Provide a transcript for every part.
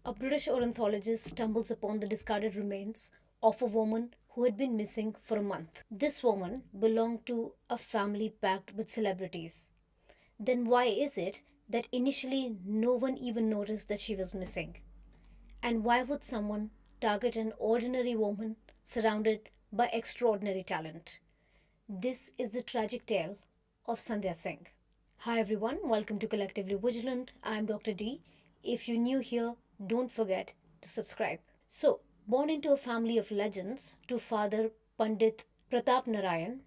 A British ornithologist stumbles upon the discarded remains of a woman who had been missing for a month. This woman belonged to a family packed with celebrities. Then why is it that initially no one even noticed that she was missing? And why would someone target an ordinary woman surrounded by extraordinary talent? This is the tragic tale of Sandhya Singh. Hi everyone, welcome to Collectively Vigilant. I'm Dr. D. If you're new here, don't forget to subscribe. So, born into a family of legends to father Pandit Pratap Narayan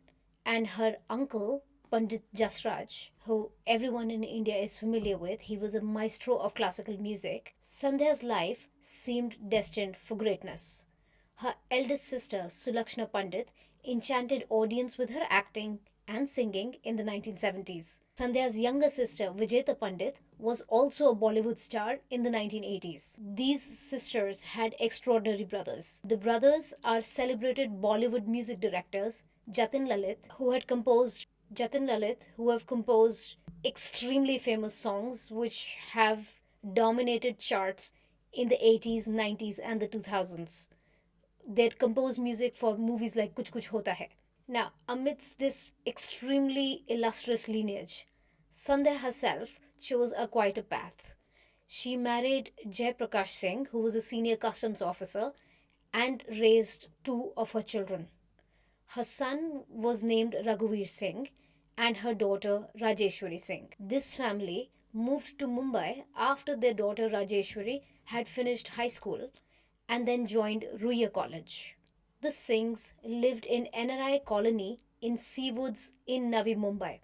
and her uncle Pandit Jasraj, who everyone in India is familiar with, he was a maestro of classical music. Sandhya's life seemed destined for greatness. Her eldest sister, Sulakshna Pandit, enchanted audience with her acting and singing in the 1970s. Sandhya's younger sister, Vijeta Pandit, was also a Bollywood star in the 1980s. These sisters had extraordinary brothers. The brothers are celebrated Bollywood music directors Jatin Lalit, who have composed extremely famous songs which have dominated charts in the 80s, 90s, and the 2000s. They'd composed music for movies like Kuch Kuch Hota Hai. Now, amidst this extremely illustrious lineage, Sandhya herself chose a quieter path. She married Jai Prakash Singh, who was a senior customs officer, and raised two of her children. Her son was named Ragubir Singh and her daughter Rajeshwari Singh. This family moved to Mumbai after their daughter Rajeshwari had finished high school and then joined Ruya College. The Singhs lived in NRI colony in Seawoods in Navi Mumbai.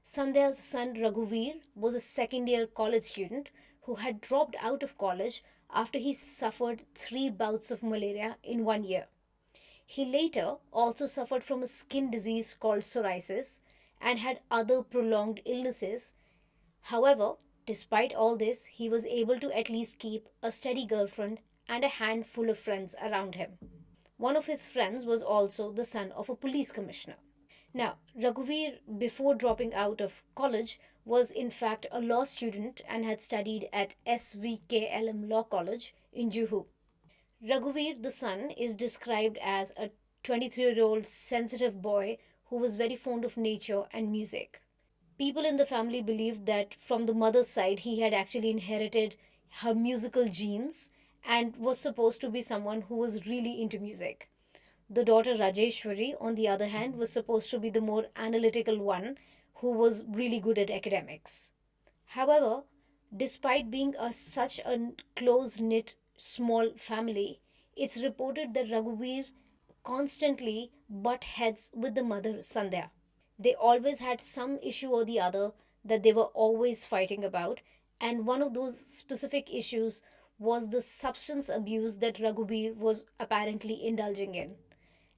Sandhya's son Raguvir was a second year college student who had dropped out of college after he suffered 3 bouts of malaria in 1 year. He later also suffered from a skin disease called psoriasis and had other prolonged illnesses. However, despite all this, he was able to at least keep a steady girlfriend and a handful of friends around him. One of his friends was also the son of a police commissioner. Now, Raghuveer, before dropping out of college, was in fact a law student and had studied at SVKLM Law College in Juhu. Raghuveer, the son, is described as a 23-year-old sensitive boy who was very fond of nature and music. People in the family believed that from the mother's side he had actually inherited her musical genes and was supposed to be someone who was really into music. The daughter Rajeshwari, on the other hand, was supposed to be the more analytical one who was really good at academics. However, despite being such a close knit small family, it's reported that Raghuveer constantly butt heads with the mother Sandhya. They always had some issue or the other that they were always fighting about, and one of those specific issues was the substance abuse that Raghuveer was apparently indulging in.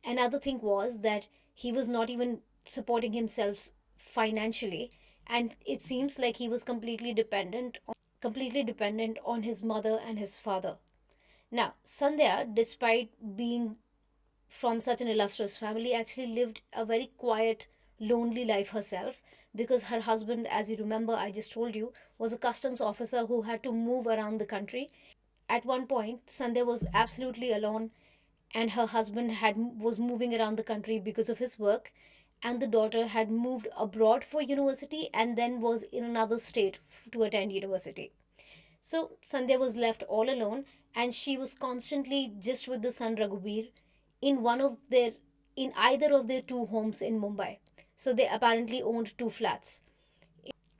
Another thing was that he was not even supporting himself financially, and it seems like he was completely dependent on his mother and his father. Now, Sandhya, despite being from such an illustrious family, actually lived a very quiet, lonely life herself because her husband, as you remember, I just told you, was a customs officer who had to move around the country. At one point, Sandhya was absolutely alone, and her husband had was moving around the country because of his work, and the daughter had moved abroad for university and then was in another state to attend university. So Sandhya was left all alone, and she was constantly just with the son Raghuveer in one of their in either of their two homes in Mumbai. So they apparently owned two flats.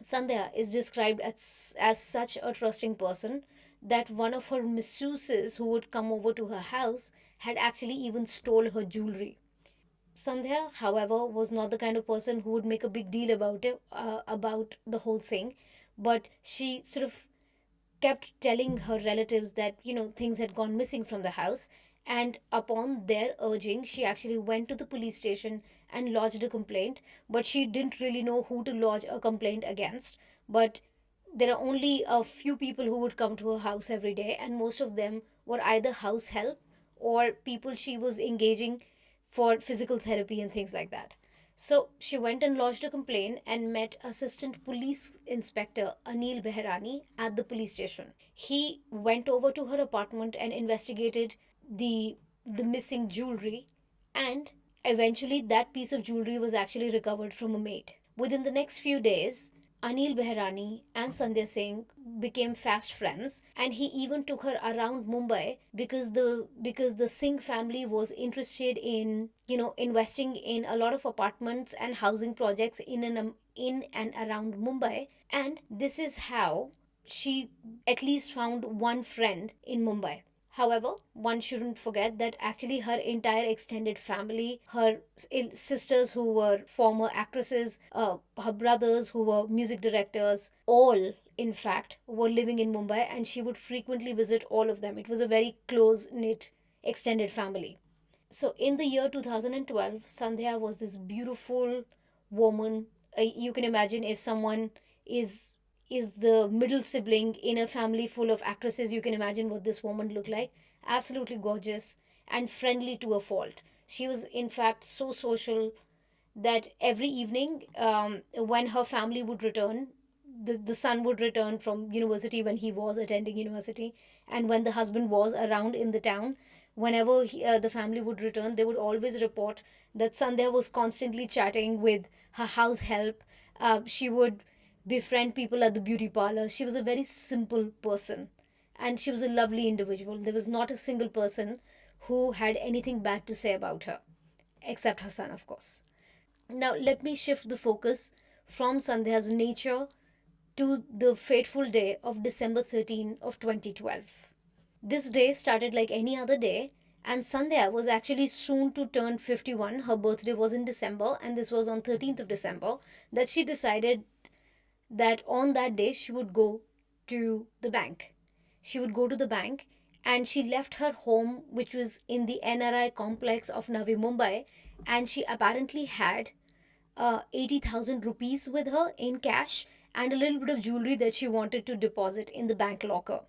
Sandhya is described as such a trusting person that one of her masseuses who would come over to her house had actually even stole her jewelry. Sandhya, however, was not the kind of person who would make a big deal about the whole thing, but she sort of kept telling her relatives that things had gone missing from the house, and upon their urging she actually went to the police station and lodged a complaint, but she didn't really know who to lodge a complaint against. But there are only a few people who would come to her house every day, and most of them were either house help or people she was engaging for physical therapy and things like that. So she went and lodged a complaint and met Assistant Police Inspector Anil Behrani at the police station. He went over to her apartment and investigated the the missing jewelry, and eventually that piece of jewelry was actually recovered from a maid. Within the next few days, Anil Behrani and Sandhya Singh became fast friends, and he even took her around Mumbai because the Singh family was interested in investing in a lot of apartments and housing projects in and around Mumbai, and this is how she at least found one friend in Mumbai. However, one shouldn't forget that actually her entire extended family, her sisters who were former actresses, her brothers who were music directors, all in fact were living in Mumbai, and she would frequently visit all of them. It was a very close knit extended family. So in the year 2012, Sandhya was this beautiful woman. You can imagine if someone is is the middle sibling in a family full of actresses, you can imagine what this woman looked like. Absolutely gorgeous and friendly to a fault. She was in fact so social that every evening, when her family would return, the son would return from university when he was attending university, and when the husband was around in the town, whenever the family would return, they would always report that Sandhya was constantly chatting with her house help. She would befriend people at the beauty parlor. She was a very simple person, and she was a lovely individual. There was not a single person who had anything bad to say about her, except her son, of course. Now, let me shift the focus from Sandhya's nature to the fateful day of December 13 of 2012. This day started like any other day, and Sandhya was actually soon to turn 51. Her birthday was in December, and this was on 13th of December that she decided that on that day she would go to the bank. She would go to the bank, and she left her home, which was in the NRI complex of Navi Mumbai, and she apparently had 80,000 rupees with her in cash and a little bit of jewelry that she wanted to deposit in the bank locker.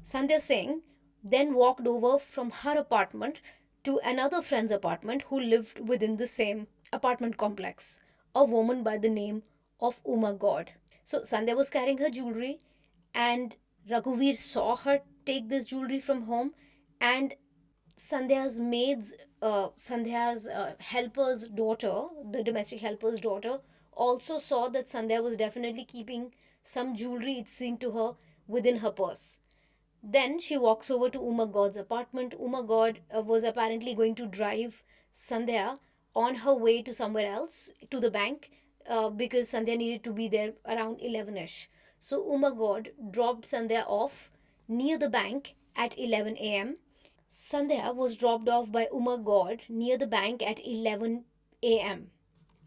Sandhya Singh then walked over from her apartment to another friend's apartment who lived within the same apartment complex, a woman by the name of Uma God. So Sandhya was carrying her jewelry, and Ragubir saw her take this jewelry from home, and Sandhya's helper's daughter, the domestic helper's daughter, also saw that Sandhya was definitely keeping some jewelry, it seemed to her, within her purse. Then she walks over to Uma God's apartment. Uma God was apparently going to drive Sandhya on her way to somewhere else, to the bank, because Sandhya needed to be there around 11ish. So Uma God dropped Sandhya off near the bank at 11 a.m. Sandhya was dropped off by Uma God near the bank at 11 a.m.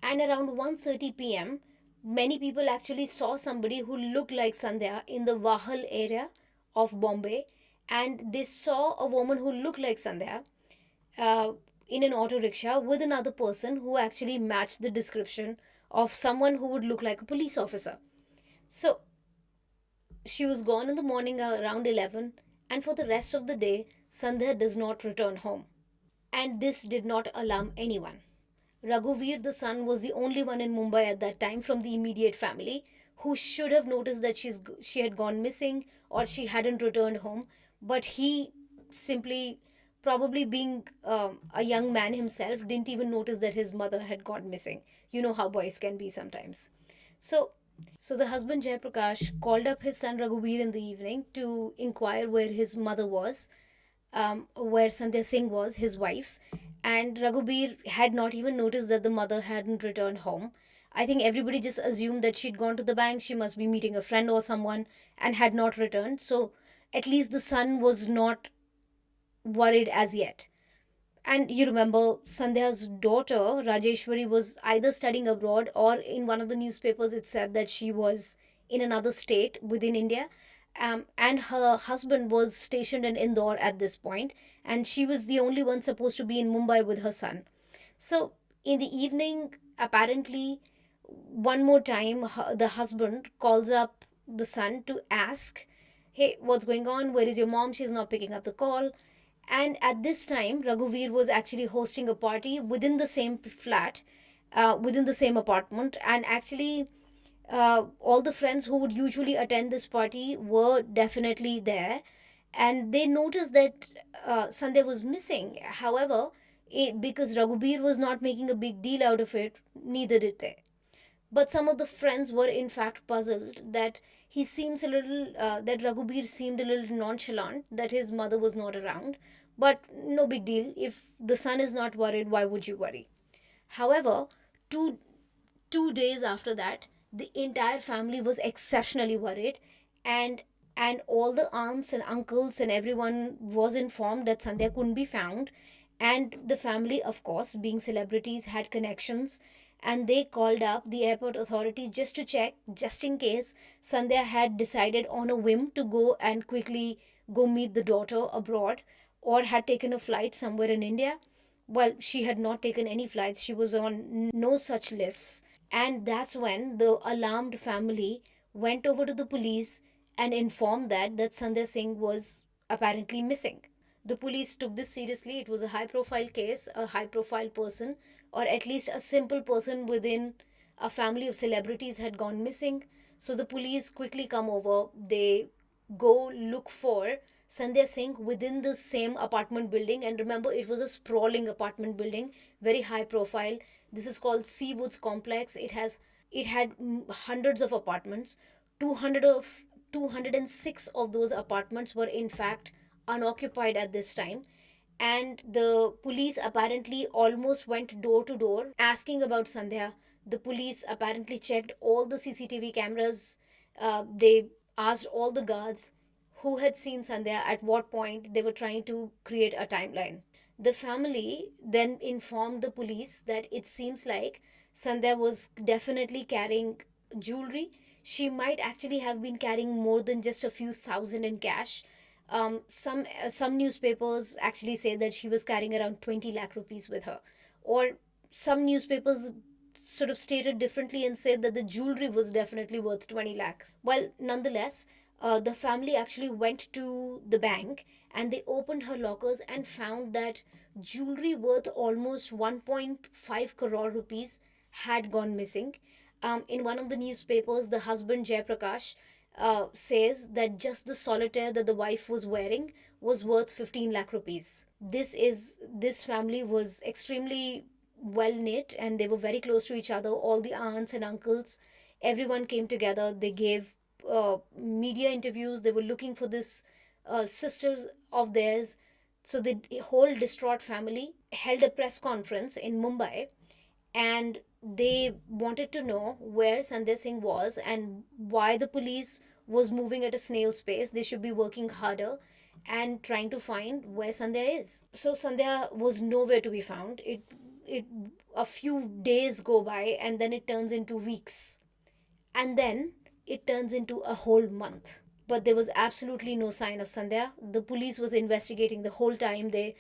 And around 1:30 p.m., many people actually saw somebody who looked like Sandhya in the Wahal area of Bombay, and they saw a woman who looked like Sandhya uh, in an auto rickshaw with another person who actually matched the description of someone who would look like a police officer. So she was gone in the morning around 11, and for the rest of the day, Sandhya does not return home. And this did not alarm anyone. Raguvir, the son, was the only one in Mumbai at that time from the immediate family who should have noticed that she had gone missing or she hadn't returned home. But he simply, probably being a young man himself, didn't even notice that his mother had gone missing. You know how boys can be sometimes. So, so the husband Jayaprakash called up his son Ragubir in the evening to inquire where his mother was, where Sandhya Singh was, his wife, and Ragubir had not even noticed that the mother hadn't returned home. I think everybody just assumed that she'd gone to the bank, she must be meeting a friend or someone, and had not returned. So at least the son was not worried as yet. And you remember, Sandhya's daughter, Rajeshwari, was either studying abroad, or in one of the newspapers it said that she was in another state within India. And her husband was stationed in Indore at this point, and she was the only one supposed to be in Mumbai with her son. So, in the evening, apparently, one more time, the husband calls up the son to ask, "Hey, what's going on? Where is your mom? She's not picking up the call." And at this time, Raghuveer was actually hosting a party within the same flat, within the same apartment. And actually, all the friends who would usually attend this party were definitely there, and they noticed that Sandhya was missing. However, because Ragubir was not making a big deal out of it, neither did they. But some of the friends were in fact puzzled that that Ragubir seemed a little nonchalant that his mother was not around. But no big deal. If the son is not worried, why would you worry? However, two 2 days after that, the entire family was exceptionally worried, and all the aunts and uncles and everyone was informed that Sandhya couldn't be found. And the family, of course, being celebrities, had connections, and they called up the airport authorities just to check, just in case Sandhya had decided on a whim to go and quickly go meet the daughter abroad, or had taken a flight somewhere in India. Well, she had not taken any flights, she was on no such lists. And that's when the alarmed family went over to the police and informed that Sandhya Singh was apparently missing. The police took this seriously. It was a high profile case, a high profile person, or at least a simple person within a family of celebrities had gone missing. So the police quickly come over. They go look for Sandhya Singh within the same apartment building. And remember, it was a sprawling apartment building, very high profile. This is called Seawoods Complex. It had hundreds of apartments. 200 of 206 of those apartments were in fact unoccupied at this time. And the police apparently almost went door to door asking about Sandhya. The police apparently checked all the CCTV cameras. They asked all the guards who had seen Sandhya at what point. They were trying to create a timeline. The family then informed the police that it seems like Sandhya was definitely carrying jewelry. She might actually have been carrying more than just a few thousand in cash. Some newspapers actually say that she was carrying around 20 lakh rupees with her, or some newspapers sort of stated differently and said that the jewelry was definitely worth 20 lakhs. Well, nonetheless, the family actually went to the bank and they opened her lockers and found that jewelry worth almost 1.5 crore rupees had gone missing. In one of the newspapers, the husband Jayaprakash says that just the solitaire that the wife was wearing was worth 15 lakh rupees. This family was extremely well knit and they were very close to each other. All the aunts and uncles, everyone came together. They gave media interviews. They were looking for this sisters of theirs. So the whole distraught family held a press conference in Mumbai, and they wanted to know where Sandhya Singh was and why the police was moving at a snail's pace. They should be working harder and trying to find where Sandhya is. So Sandhya was nowhere to be found. It A few days go by and then it turns into weeks, and then it turns into a whole month. But there was absolutely no sign of Sandhya. The police was investigating the whole time. They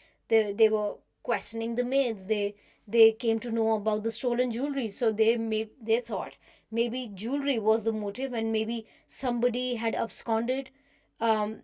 were questioning the maids. They came to know about the stolen jewelry, so they thought maybe jewelry was the motive, and maybe somebody had absconded um,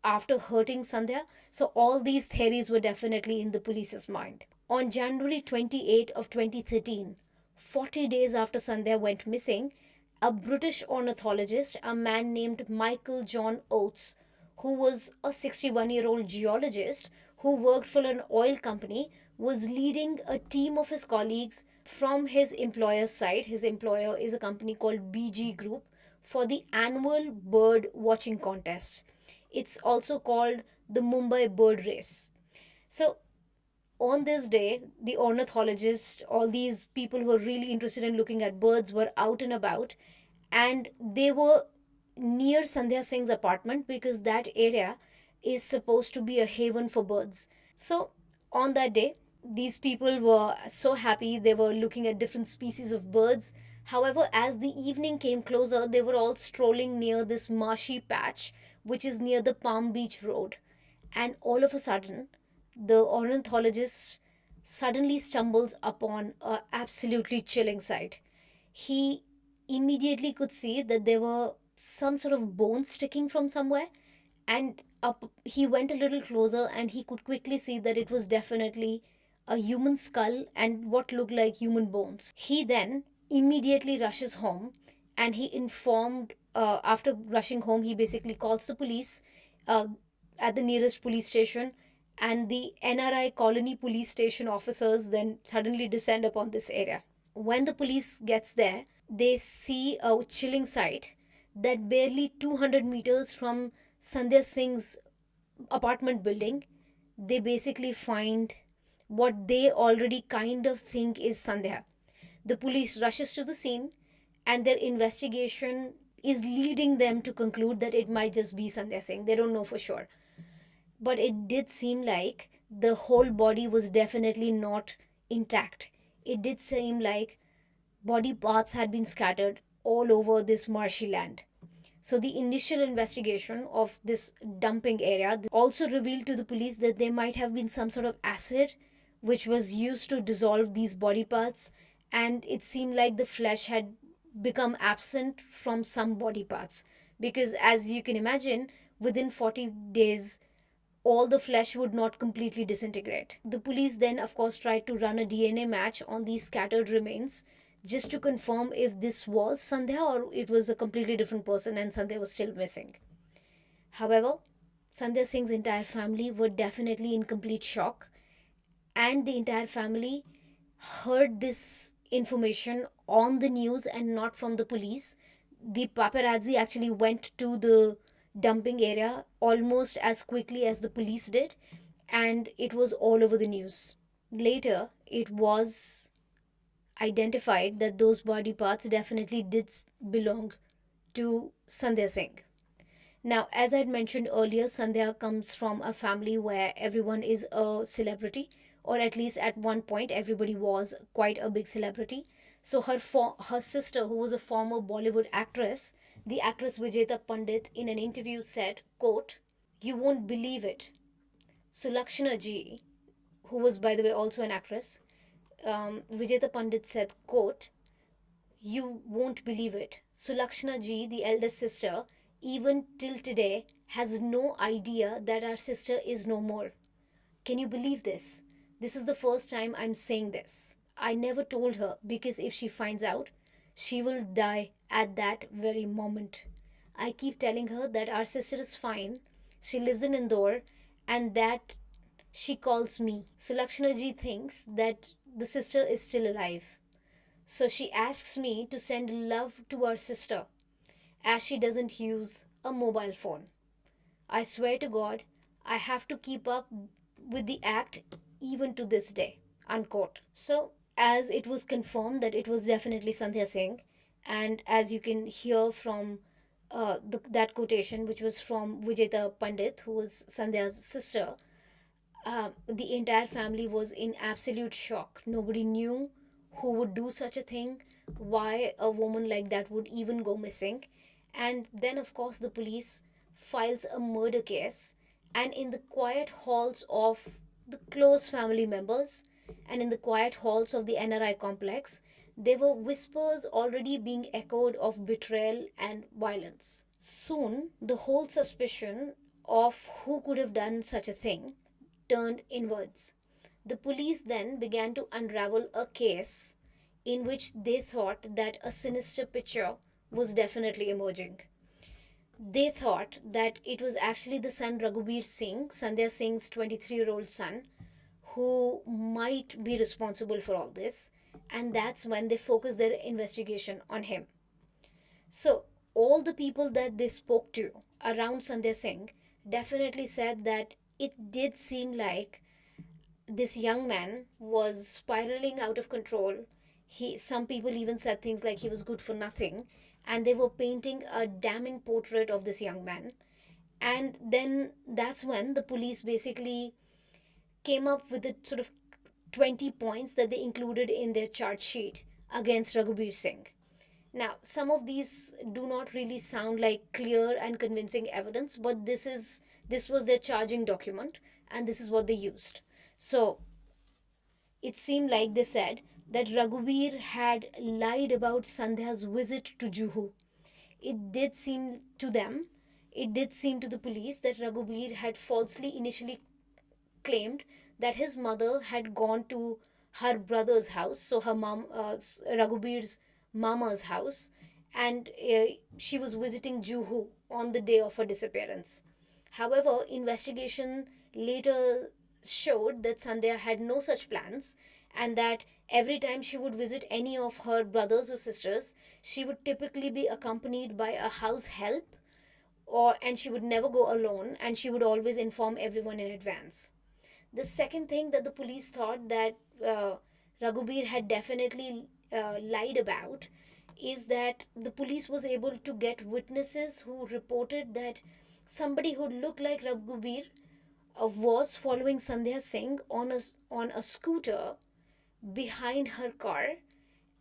after hurting Sandhya. So all these theories were definitely in the police's mind. On January 28 of 2013, 40 days after Sandhya went missing, a British ornithologist, a man named Michael John Oates, who was a 61-year-old geologist who worked for an oil company, was leading a team of his colleagues from his employer's side. His employer is a company called BG Group, for the annual bird watching contest. It's also called the Mumbai Bird Race. So on this day, the ornithologists, all these people who were really interested in looking at birds, were out and about, and they were near Sandhya Singh's apartment because that area is supposed to be a haven for birds. So on that day, these people were so happy. They were looking at different species of birds. However, as the evening came closer, they were all strolling near this marshy patch, which is near the Palm Beach Road. And all of a sudden, the ornithologist suddenly stumbles upon a absolutely chilling sight. He immediately could see that there were some sort of bones sticking from somewhere, and up he went a little closer and he could quickly see that it was definitely a human skull and what looked like human bones. He then immediately rushes home, and he informed, after rushing home, he basically calls the police uh, at the nearest police station, and the NRI colony police station officers then suddenly descend upon this area. When the police gets there, they see a chilling sight that barely 200 meters from Sandhya Singh's apartment building, they basically find what they already kind of think is Sandhya. The police rushes to the scene, and their investigation is leading them to conclude that it might just be Sandhya Singh. They don't know for sure. But it did seem like the whole body was definitely not intact. It did seem like body parts had been scattered all over this marshy land. So the initial investigation of this dumping area also revealed to the police that there might have been some sort of acid which was used to dissolve these body parts, and it seemed like the flesh had become absent from some body parts, because as you can imagine, within 40 days all the flesh would not completely disintegrate. The police then, of course, tried to run a DNA match on these scattered remains just to confirm if this was Sandhya or it was a completely different person and Sandhya was still missing. However, Sandhya Singh's entire family were definitely in complete shock, and the entire family heard this information on the news and not from the police. The paparazzi actually went to the dumping area almost as quickly as the police did, and it was all over the news. Later, it was identified that those body parts definitely did belong to Sandhya Singh. Now, as I'd mentioned earlier, Sandhya comes from a family where everyone is a celebrity, or at least at one point, everybody was quite a big celebrity. So her sister, who was a former Bollywood actress, the actress Vijeta Pandit, in an interview said, quote, "You won't believe it. Sulakshana ji," who was, by the way, also an actress, Vijeta Pandit said, quote, "You won't believe it. Sulakshana ji, the eldest sister, even till today has no idea that our sister is no more. Can you believe this? This is the first time I'm saying this. I never told her because if she finds out, she will die at that very moment. I keep telling her that our sister is fine. She lives in Indore and that she calls me. Sulakshana ji thinks that the sister is still alive. So she asks me to send love to our sister as she doesn't use a mobile phone. I swear to God, I have to keep up with the act even to this day." Unquote. So, as it was confirmed that it was definitely Sandhya Singh, and as you can hear from that quotation, which was from Vijeta Pandit, who was Sandhya's sister, the entire family was in absolute shock. Nobody knew who would do such a thing, why a woman like that would even go missing. And then, of course, the police files a murder case, and in the quiet halls of the close family members and in the quiet halls of the NRI complex, there were whispers already being echoed of betrayal and violence. Soon, the whole suspicion of who could have done such a thing turned inwards. The police then began to unravel a case in which they thought that a sinister picture was definitely emerging. They thought that it was actually the son Ragubir Singh, Sandhya Singh's 23-year-old son, who might be responsible for all this, and that's when they focused their investigation on him. So, all the people that they spoke to around Sandhya Singh definitely said that it did seem like this young man was spiraling out of control. Some people even said things like he was good for nothing, and they were painting a damning portrait of this young man. And then that's when the police basically came up with a sort of 20 points that they included in their charge sheet against Ragubir Singh. Now, some of these do not really sound like clear and convincing evidence, but this was their charging document, and this is what they used. So it seemed like they said that Ragubir had lied about Sandhya's visit to Juhu. It did seem to them, it did seem to the police that Ragubir had falsely initially claimed that his mother had gone to her brother's house, so her mom, Ragubir's mama's house, and she was visiting Juhu on the day of her disappearance. However, investigation later showed that Sandhya had no such plans, and that every time she would visit any of her brothers or sisters, she would typically be accompanied by a house help, or and she would never go alone, and she would always inform everyone in advance. The second thing that the police thought that uh, Ragubir had definitely lied about is that the police was able to get witnesses who reported that somebody who looked like Ragubir was following Sandhya Singh on a scooter behind her car,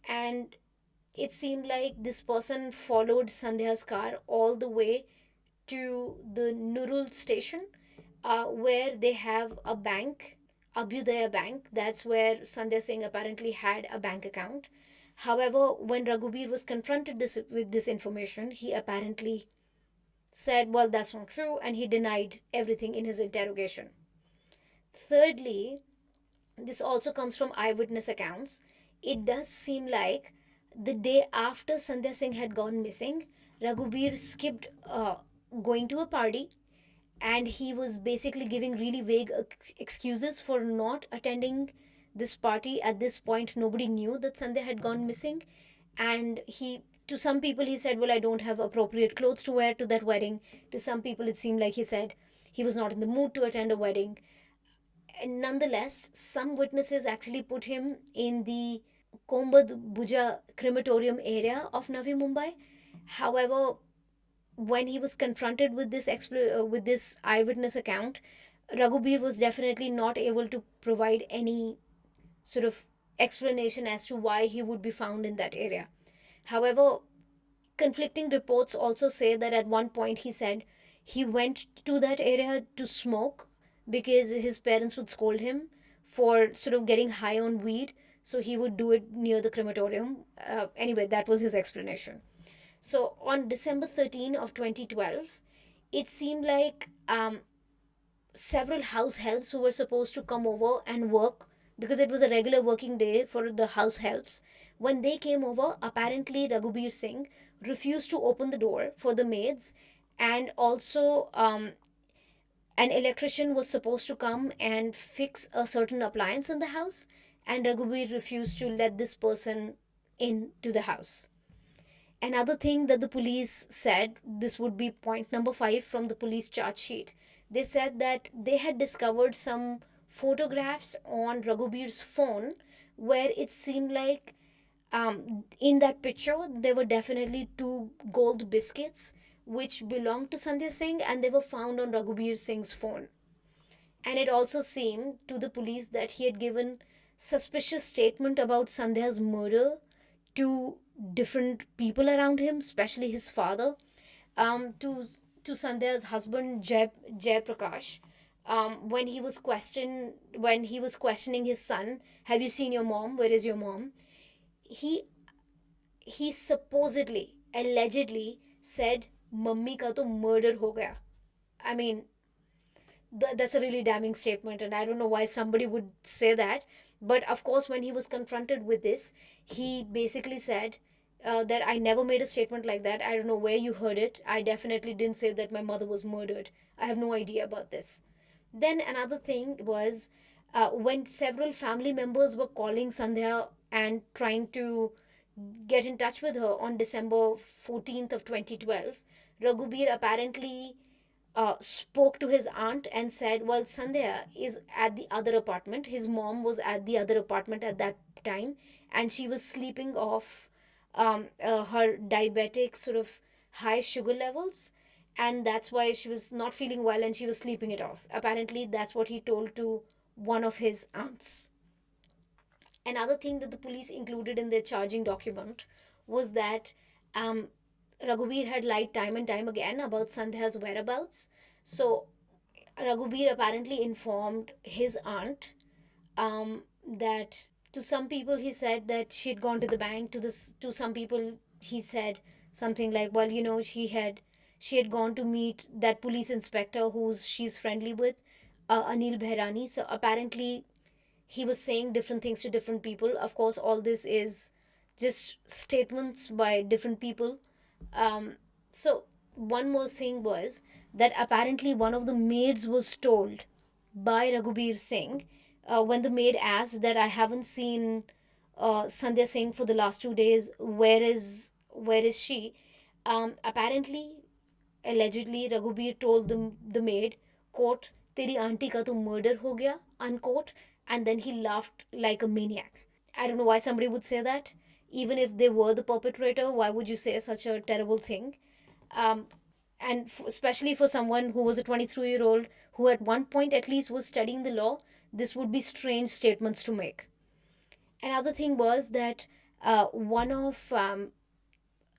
and it seemed like this person followed Sandhya's car all the way to the Nurul station, where they have a bank, Abhyudaya Bank. That's where Sandhya Singh apparently had a bank account. However, when Ragubir was confronted with this information, he apparently said, well, that's not true, and he denied everything in his interrogation. Thirdly, this also comes from eyewitness accounts. It does seem like the day after Sandhya Singh had gone missing, Ragubir skipped going to a party, and he was basically giving really vague excuses for not attending this party. At this point, nobody knew that Sandhya had gone missing, and to some people he said, well, I don't have appropriate clothes to wear to that wedding. To some people it seemed like he said he was not in the mood to attend a wedding. And nonetheless, some witnesses actually put him in the Kombad Buja crematorium area of Navi Mumbai. However, when he was confronted with with this eyewitness account, Ragubir was definitely not able to provide any sort of explanation as to why he would be found in that area. However, conflicting reports also say that at one point he said he went to that area to smoke because his parents would scold him for sort of getting high on weed, so he would do it near the crematorium. Anyway, that was his explanation. So on December 13 of 2012, it seemed like several house helps who were supposed to come over and work, because it was a regular working day for the house helps. When they came over, apparently Ragubir Singh refused to open the door for the maids, and also an electrician was supposed to come and fix a certain appliance in the house, and Ragubir refused to let this person into the house. Another thing that the police said, this would be point number 5 from the police charge sheet. They said that they had discovered some photographs on Ragubir's phone where it seemed like in that picture there were definitely two gold biscuits which belonged to Sandhya Singh, and they were found on Ragubir Singh's phone. And it also seemed to the police that he had given suspicious statement about Sandhya's murder to different people around him, especially his father, to Sandhya's husband Jay Prakash. When he was questioning his son, have you seen your mom? Where is your mom? He he supposedly, allegedly said, "Mummy ka to murder ho gaya." I mean, that's a really damning statement, and I don't know why somebody would say that. But of course, when he was confronted with this, he basically said that I never made a statement like that. I don't know where you heard it. I definitely didn't say that my mother was murdered. I have no idea about this. Then another thing was, when several family members were calling Sandhya and trying to get in touch with her on December 14th of 2012, Ragubir apparently spoke to his aunt and said, well, Sandhya is at the other apartment. His mom was at the other apartment at that time, and she was sleeping off her diabetic sort of high sugar levels, and that's why she was not feeling well and she was sleeping it off. Apparently, that's what he told to one of his aunts. Another thing that the police included in their charging document was that um, Ragubir had lied time and time again about Sandhya's whereabouts. So Ragubir apparently informed his aunt that to some people he said that she'd gone to the bank. To some people he said something like, well, she had gone to meet that police inspector who's she's friendly with Anil Behrani. So apparently he was saying different things to different people. Of course, all this is just statements by different people. So one more thing was that apparently one of the maids was told by Ragubir Singh, when the maid asked that I haven't seen Sandhya Singh for the last 2 days. Where is she? Apparently, allegedly, Ragubir told the maid, quote, "तेरी aunty का तो murder हो गया," unquote, and then he laughed like a maniac. I don't know why somebody would say that. Even if they were the perpetrator, why would you say such a terrible thing? Um, and especially for someone who was a 23-year-old who at one point at least was studying the law, this would be strange statements to make. Another thing was that one of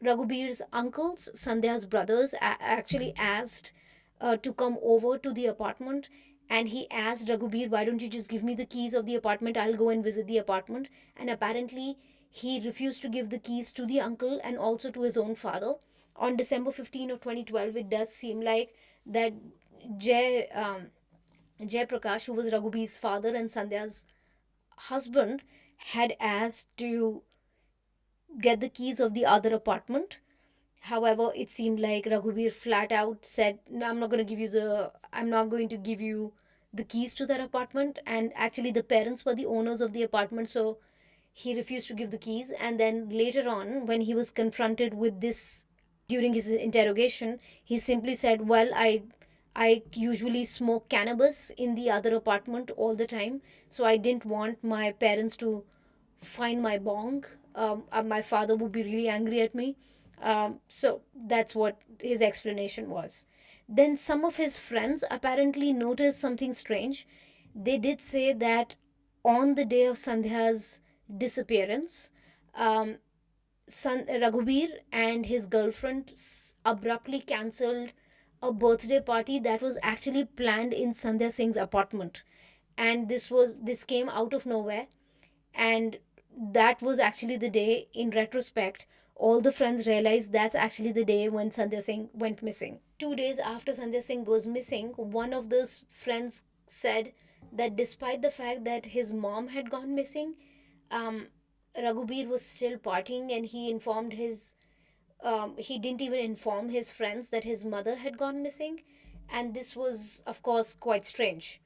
Ragubir's uncles, Sandhya's brothers, actually asked to come over to the apartment. And he asked Ragubir, "Why don't you just give me the keys of the apartment? I'll go and visit the apartment." And apparently, he refused to give the keys to the uncle and also to his own father. On December 15 of 2012, it does seem like that Jay, Jay Prakash, who was Ragubir's father and Sandhya's husband, had asked to get the keys of the other apartment. However, it seemed like Raghubir flat out said, "No, I'm not going to give you the keys to that apartment." And actually, the parents were the owners of the apartment, so he refused to give the keys. And then later on, when he was confronted with this during his interrogation, he simply said, "Well, I usually smoke cannabis in the other apartment all the time, so I didn't want my parents to find my bong. My father would be really angry at me." So that's what his explanation was. Then some of his friends apparently noticed something strange. They did say that on the day of Sandhya's disappearance, um, Raghubir and his girlfriend abruptly cancelled a birthday party that was actually planned in Sandhya Singh's apartment. And this came out of nowhere, and that was actually the day, in retrospect, all the friends realized that's actually the day when Sandhya Singh went missing. 2 days after Sandhya Singh goes missing, one of those friends said that despite the fact that his mom had gone missing, um, Raghubir was still partying, and he didn't even inform his friends that his mother had gone missing. And this was, of course, quite strange.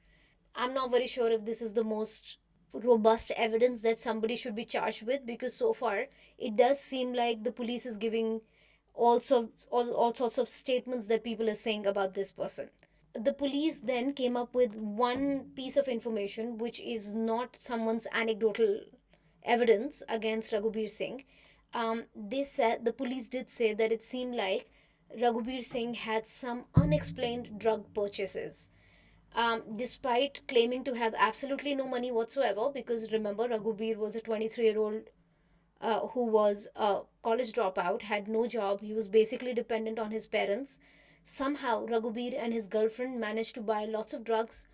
I'm not very sure if this is the most robust evidence that somebody should be charged with, because so far it does seem like the police is giving all sorts of statements that people are saying about this person. The police then came up with one piece of information which is not someone's anecdotal evidence against Ragubir Singh. They said the police did say that it seemed like Ragubir Singh had some unexplained drug purchases, despite claiming to have absolutely no money whatsoever. Because remember, Raghubir was a 23-year-old who was a college dropout, had no job. He was basically dependent on his parents. Somehow, Raghubir and his girlfriend managed to buy lots of drugs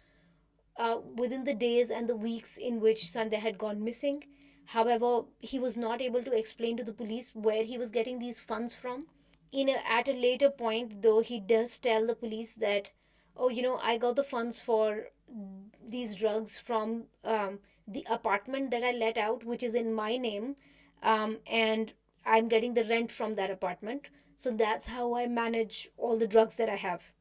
within the days and the weeks in which Sandhya had gone missing. However, he was not able to explain to the police where he was getting these funds from. At a later point, though, he does tell the police that, "Oh, I got the funds for these drugs from the apartment that I let out, which is in my name, and I'm getting the rent from that apartment. So that's how I manage all the drugs that I have."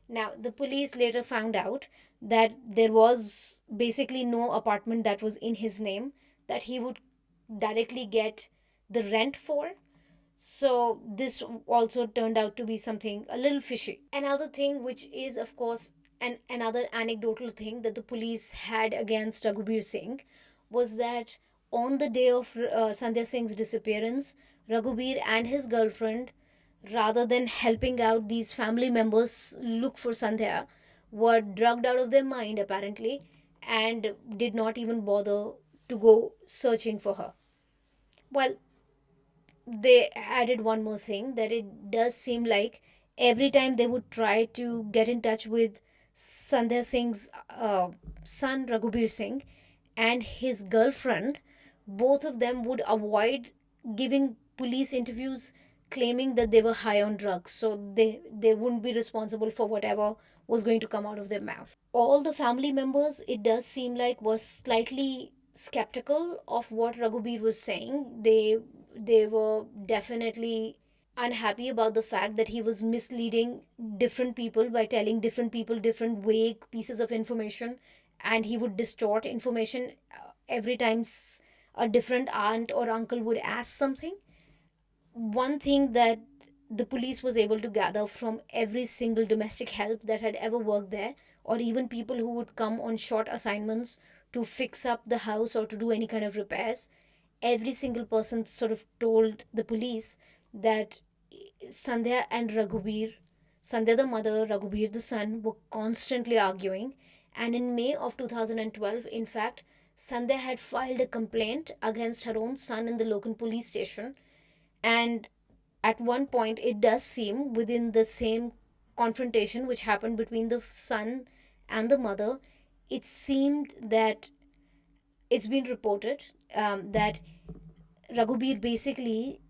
Now, the police later found out that there was basically no apartment that was in his name that he would directly get the rent for. So this also turned out to be something a little fishy. Another thing, which is of course another anecdotal thing that the police had against Raghubir Singh, was that on the day of Sandhya Singh's disappearance, Raghubir and his girlfriend, rather than helping out these family members look for Sandhya, were drugged out of their mind apparently, and did not even bother to go searching for her. Well, they added one more thing, that it does seem like every time they would try to get in touch with Sandhya Singh's son Raghubir Singh and his girlfriend, both of them would avoid giving police interviews, claiming that they were high on drugs, so they wouldn't be responsible for whatever was going to come out of their mouth. All the family members, it does seem like, were slightly skeptical of what Ragubir was saying. They were definitely unhappy about the fact that he was misleading different people by telling different people different vague pieces of information, and he would distort information every time a different aunt or uncle would ask something. One thing that the police was able to gather from every single domestic help that had ever worked there, or even people who would come on short assignments to fix up the house or to do any kind of repairs, every single person sort of told the police that Sandhya and Ragubir, Sandhya the mother, Ragubir the son, were constantly arguing. And in May of 2012, in fact, Sandhya had filed a complaint against her own son in the local police station. And at one point, it does seem within the same confrontation which happened between the son and the mother, it seemed that it's been reported that Ragubir basically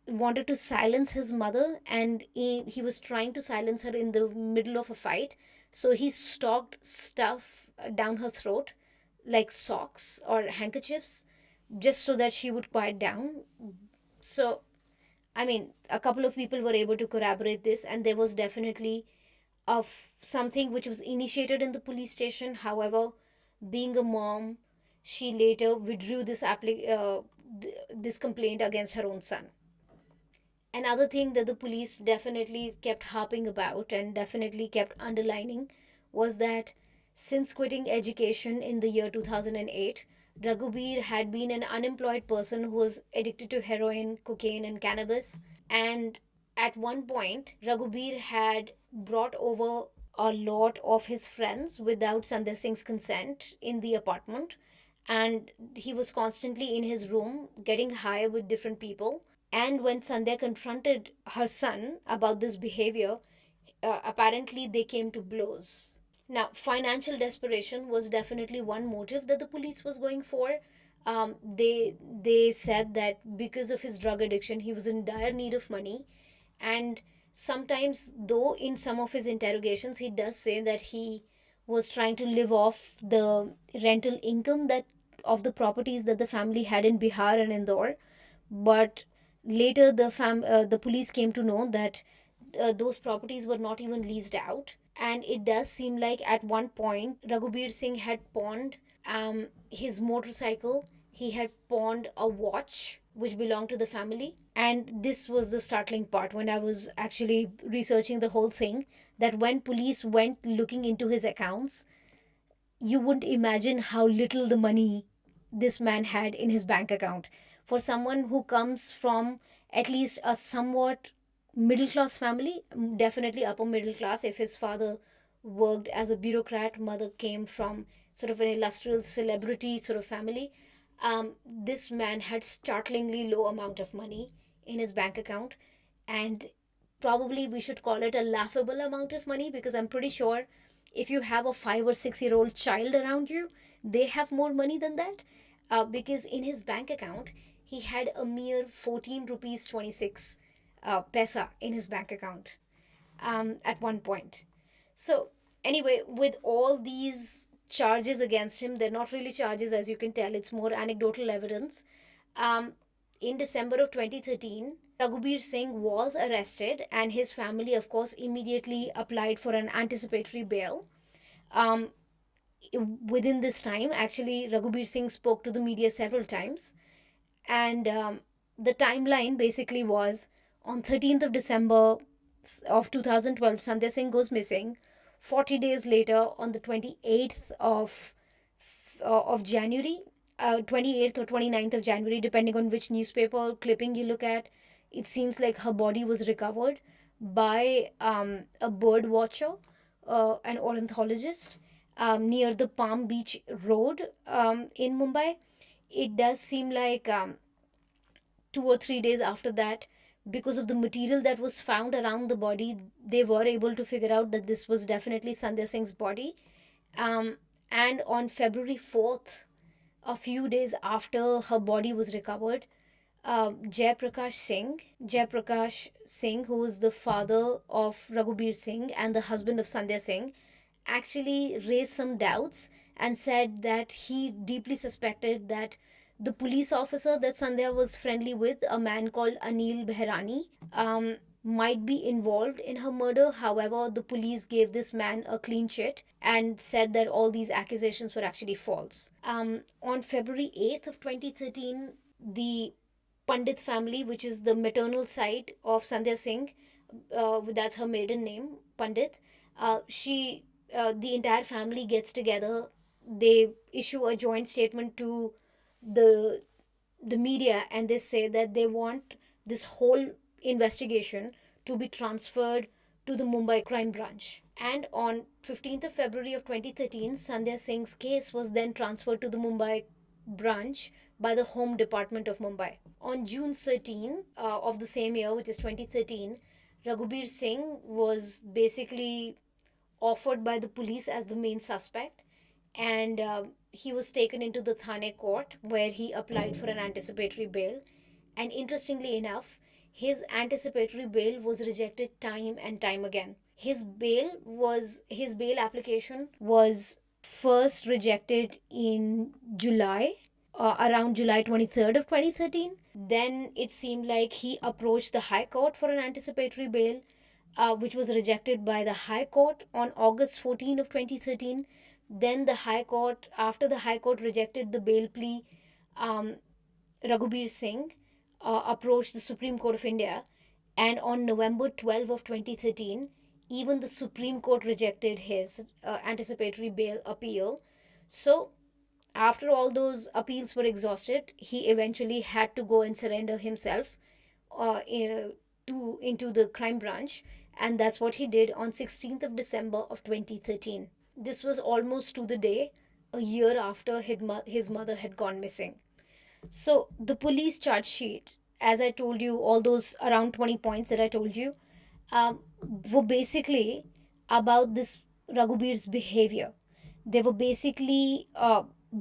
wanted to silence his mother, and he was trying to silence her in the middle of a fight. So he stalked stuff down her throat, like socks or handkerchiefs, just so that she would quiet down. So, I mean, a couple of people were able to corroborate this, and there was definitely of something which was initiated in the police station. However, being a mom, she later withdrew this complaint against her own son. Another thing that the police definitely kept harping about and definitely kept underlining was that since quitting education in the year 2008, Ragubir had been an unemployed person who was addicted to heroin, cocaine, and cannabis. And at one point, Ragubir had brought over a lot of his friends without Sandhya Singh's consent in the apartment. And he was constantly in his room getting high with different people. And when Sandhya confronted her son about this behavior, apparently they came to blows. Now, financial desperation was definitely one motive that the police was going for. They said that because of his drug addiction, he was in dire need of money, and sometimes, though, in some of his interrogations, he does say that he was trying to live off the rental income that of the properties that the family had in Bihar and Indore. But later, the police came to know that those properties were not even leased out. And it does seem like at one point, Ragubir Singh had pawned his motorcycle. He had pawned a watch which belonged to the family. And this was the startling part when I was actually researching the whole thing, that when police went looking into his accounts, you wouldn't imagine how little the money this man had in his bank account. For someone who comes from at least a somewhat middle class family, definitely upper middle class, if his father worked as a bureaucrat, mother came from sort of an illustrious celebrity sort of family, this man had startlingly low amount of money in his bank account. And probably we should call it a laughable amount of money, because I'm pretty sure if you have a 5 or 6 year old child around you, they have more money than that. Because in his bank account, he had a mere 14 rupees 26 pesa in his bank account at one point. So, anyway, with all these charges against him, they're not really charges, as you can tell, it's more anecdotal evidence. Um, in December of 2013, Ragubir Singh was arrested, and his family, of course, immediately applied for an anticipatory bail. Um, Within this time, actually, Ragubir Singh spoke to the media several times, and the timeline basically was on 13th of December of 2012, Sandhya Singh goes missing. 40 days later, on the 28th of January, 28th or 29th of January, depending on which newspaper clipping you look at, it seems like her body was recovered by a bird watcher, an ornithologist, near the Palm Beach Road in Mumbai. It does seem like 2 or 3 days after that, because of the material that was found around the body, they were able to figure out that this was definitely Sandhya Singh's body. Um, and on February 4th, a few days after her body was recovered, Jai Prakash Singh, who was the father of Ragubir Singh and the husband of Sandhya Singh, actually raised some doubts and said that he deeply suspected that the police officer that Sandhya was friendly with, a man called Anil Behrani, might be involved in her murder. However, the police gave this man a clean sheet and said that all these accusations were actually false. On February 8th of 2013, the Pandit family, which is the maternal side of Sandhya Singh, that's her maiden name, Pandit. The entire family gets together. They issue a joint statement to the the media, and they say that they want this whole investigation to be transferred to the Mumbai crime branch. And on 15th of February of 2013, Sandhya Singh's case was then transferred to the Mumbai branch by the Home Department of Mumbai. On June 13 of the same year, which is 2013, Ragubir Singh was basically offered by the police as the main suspect, and he was taken into the Thane court where he applied for an anticipatory bail. And interestingly enough, his anticipatory bail was rejected time and time again. His bail application was first rejected in July, around July 23rd of 2013. Then it seemed like he approached the High Court for an anticipatory bail, which was rejected by the High Court on August 14 of 2013. Then after the High Court rejected the bail plea, um, Ragubir Singh approached the Supreme Court of India, and on November 12 of 2013, even the Supreme Court rejected his anticipatory bail appeal. So after all those appeals were exhausted, he eventually had to go and surrender himself into the crime branch, and that's what he did on 16th of December of 2013. This was almost to the day a year after his mother had gone missing. So the police charge sheet, as I told you, all those around 20 points that I told you, um, were basically about this Raghubir's behavior. They were basically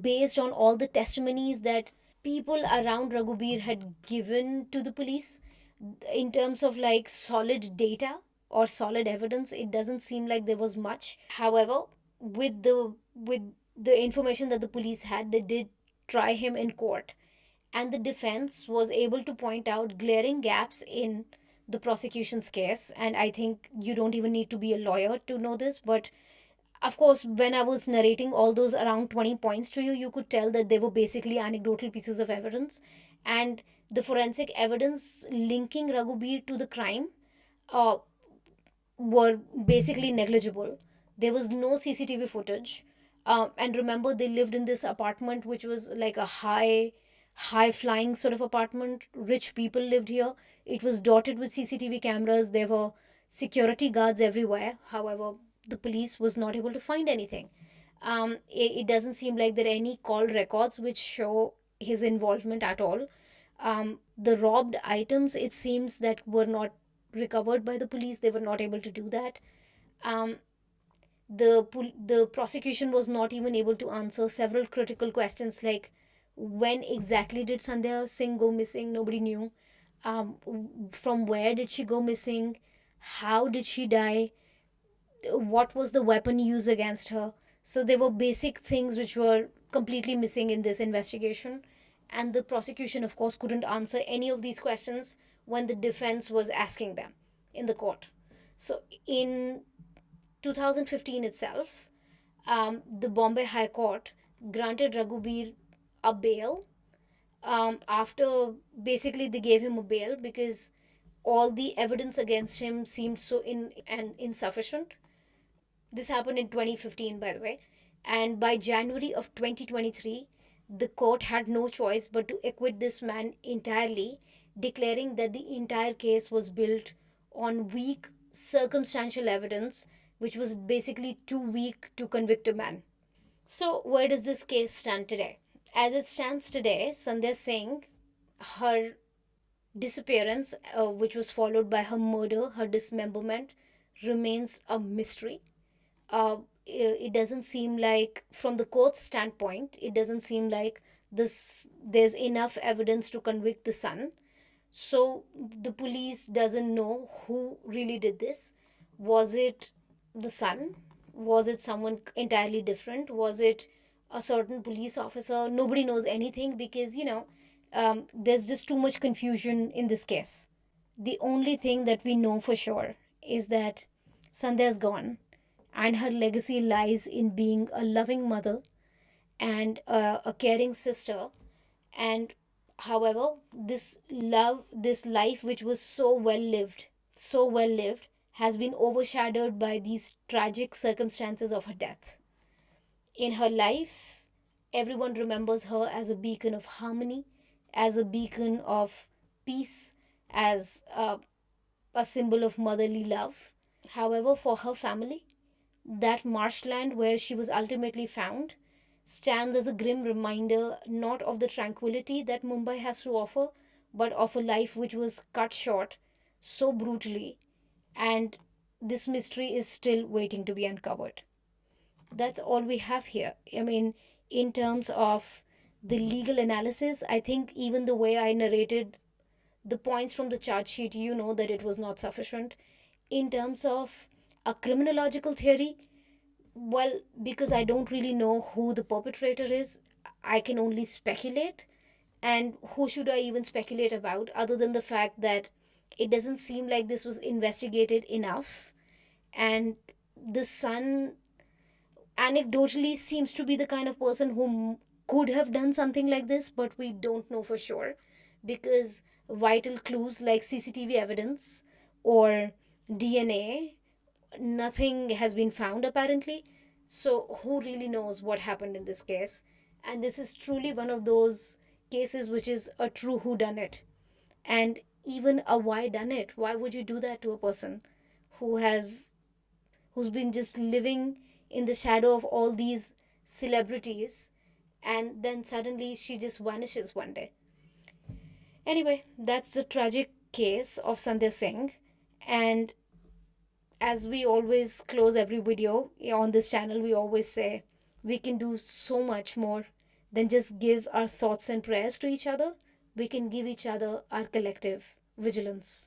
based on all the testimonies that people around Raghubir had given to the police. In terms of like solid data or solid evidence, it doesn't seem like there was much. However, with the information that the police had, they did try him in court, and the defense was able to point out glaring gaps in the prosecution's case. And I think you don't even need to be a lawyer to know this, but of course, when I was narrating all those around 20 points to you, you could tell that they were basically anecdotal pieces of evidence. And the forensic evidence linking Raghubir to the crime uh, were basically negligible. There was no CCTV footage. And remember, they lived in this apartment, which was like a high flying sort of apartment. Rich people lived here. It was dotted with CCTV cameras. There were security guards everywhere. However, the police was not able to find anything. It doesn't seem like there are any call records which show his involvement at all. The robbed items, it seems, that were not recovered by the police. They were not able to do that. Um, the prosecution was not even able to answer several critical questions like when exactly did Sandhya Singh go missing? Nobody knew. From where did she go missing? How did she die? What was the weapon used against her? So there were basic things which were completely missing in this investigation. And the prosecution, of course, couldn't answer any of these questions when the defense was asking them in the court. So in 2015 itself, the Bombay High Court granted Ragubir a bail. After basically they gave him a bail because all the evidence against him seemed so insufficient. This happened in 2015, by the way. And by January of 2023, the court had no choice but to acquit this man entirely, declaring that the entire case was built on weak circumstantial evidence, which was basically too weak to convict a man. So, where does this case stand today? As it stands today, Sandhya Singh, her disappearance, which was followed by her murder, her dismemberment, remains a mystery. It doesn't seem like, from the court's standpoint, it doesn't seem like there's enough evidence to convict the son. So the police doesn't know who really did this. Was it the son? Was it someone entirely different? Was it a certain police officer? Nobody knows anything because, there's just too much confusion in this case. The only thing that we know for sure is that Sandhya's gone, and her legacy lies in being a loving mother and a caring sister. And however, this love, this life which was so well lived, has been overshadowed by these tragic circumstances of her death. In her life, everyone remembers her as a beacon of harmony, as a beacon of peace, as a symbol of motherly love. However, for her family, that marshland where she was ultimately found stands as a grim reminder not of the tranquility that Mumbai has to offer, but of a life which was cut short so brutally, and this mystery is still waiting to be uncovered. That's all we have here. I mean, in terms of the legal analysis, I think even the way I narrated the points from the charge sheet, you know that it was not sufficient. In terms of a criminological theory, well, because I don't really know who the perpetrator is, I can only speculate. And who should I even speculate about other than the fact that it doesn't seem like this was investigated enough? And the son anecdotally seems to be the kind of person who could have done something like this, but we don't know for sure because vital clues like CCTV evidence or DNA, nothing has been found apparently. So, who really knows what happened in this case? And this is truly one of those cases which is a true who done it. And even a why done it. Why would you do that to a person who has who's been just living in the shadow of all these celebrities, and then suddenly she just vanishes one day? Anyway, that's the tragic case of Sandhya Singh. And as we always close every video on this channel, we always say we can do so much more than just give our thoughts and prayers to each other. We can give each other our collective vigilance.